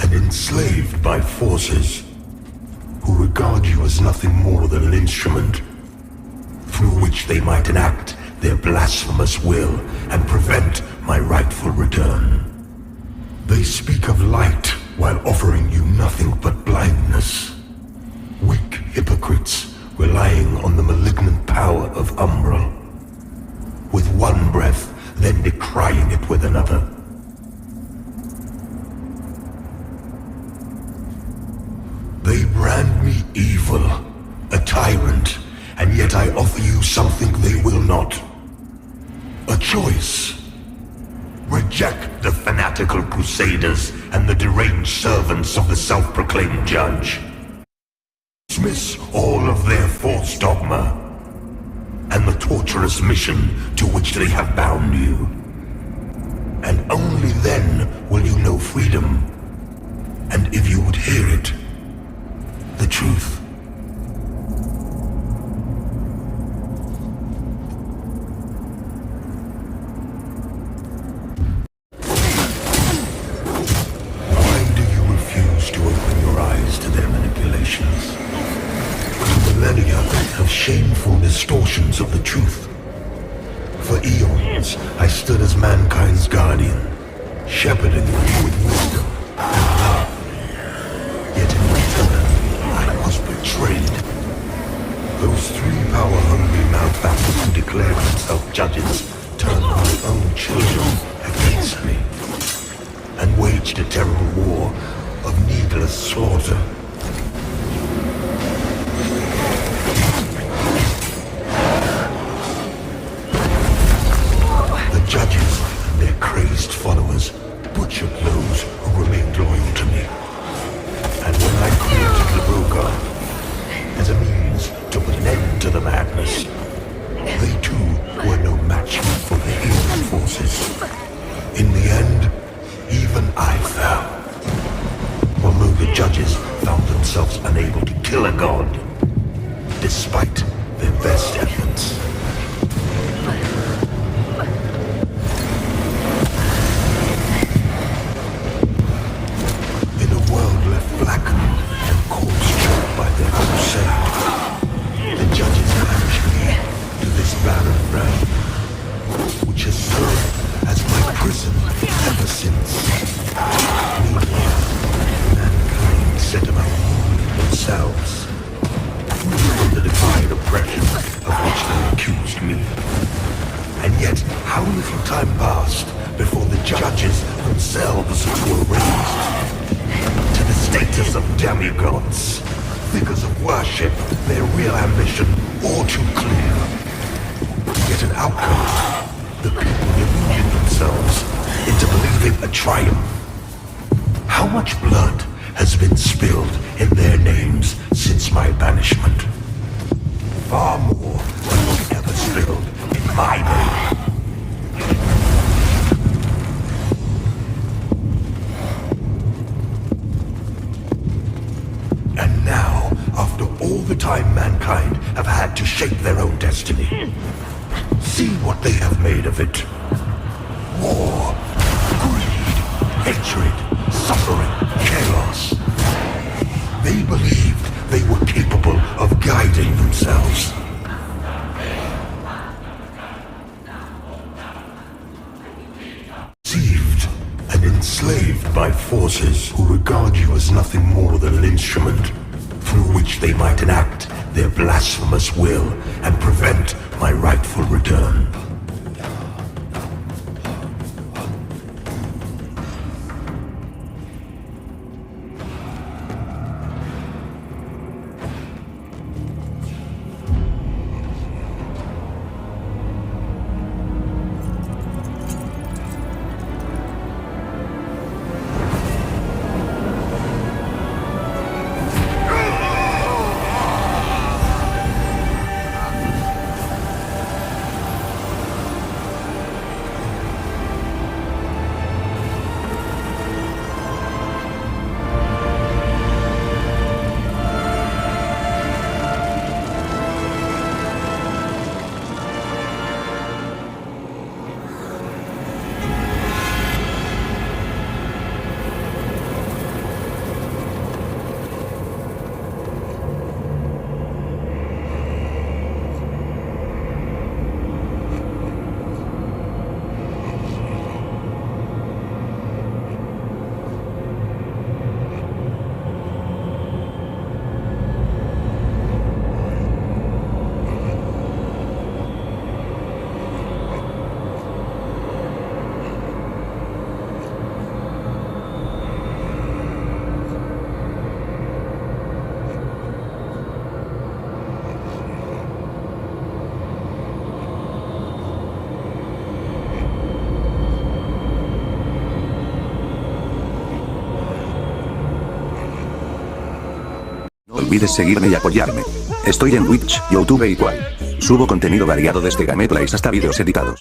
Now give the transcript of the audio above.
and enslaved by forces who regard you as nothing more than an instrument through which they might enact their blasphemous will and prevent my rightful return. They speak of light while offering you nothing but blindness. Weak hypocrites relying on the malignant power of Umbral. With one breath, then decrying it with another. They brand me evil, a tyrant, and yet I offer you something they will not. A choice. Reject the fanatical crusaders and the deranged servants of the self-proclaimed judge. Dismiss all of their false dogma and the torturous mission to which they have bound you. And only then will you know freedom. And if you would hear it, the truth. Why do you refuse to open your eyes to their manipulations? Millennia of shameful distortions of the truth. For eons, I stood as mankind's guardian, shepherding them with wisdom and love. Yet in return, I was betrayed. Those three power-hungry malefactors who declared themselves judges turned my own children against me and waged a terrible war of needless slaughter. Judges and their crazed followers butchered those who remained loyal to me. And when I created Laroga as a means to put an end to the madness, they too were no match for the healing forces. In the end, even I fell. Although the judges found themselves unable to kill a god, despite their best efforts. Blackened and corpse-choked by their crusade, the judges banished me to this barren realm, which has served as my prison ever since. Meanwhile, mankind set about ruling themselves from the divine oppression of which they accused me. And yet, how little time passed before the judges themselves were raised to the status of demigods, figures of worship, their real ambition all too clear. Yet an outcome, the people deluded themselves into believing a triumph. How much blood has been spilled in their names since my banishment? Far more than was ever spilled in my name. And now, after all the time mankind have had to shape their own destiny, see what they have made of it. War, greed, hatred, suffering, chaos. They believed they were capable of guiding themselves. Deceived and enslaved by forces who regard you as nothing more than an instrument through which they might enact their blasphemous will and prevent my rightful return. olvides seguirme y apoyarme. Estoy en Twitch, YouTube y Qual. Subo contenido variado desde gameplays hasta videos editados.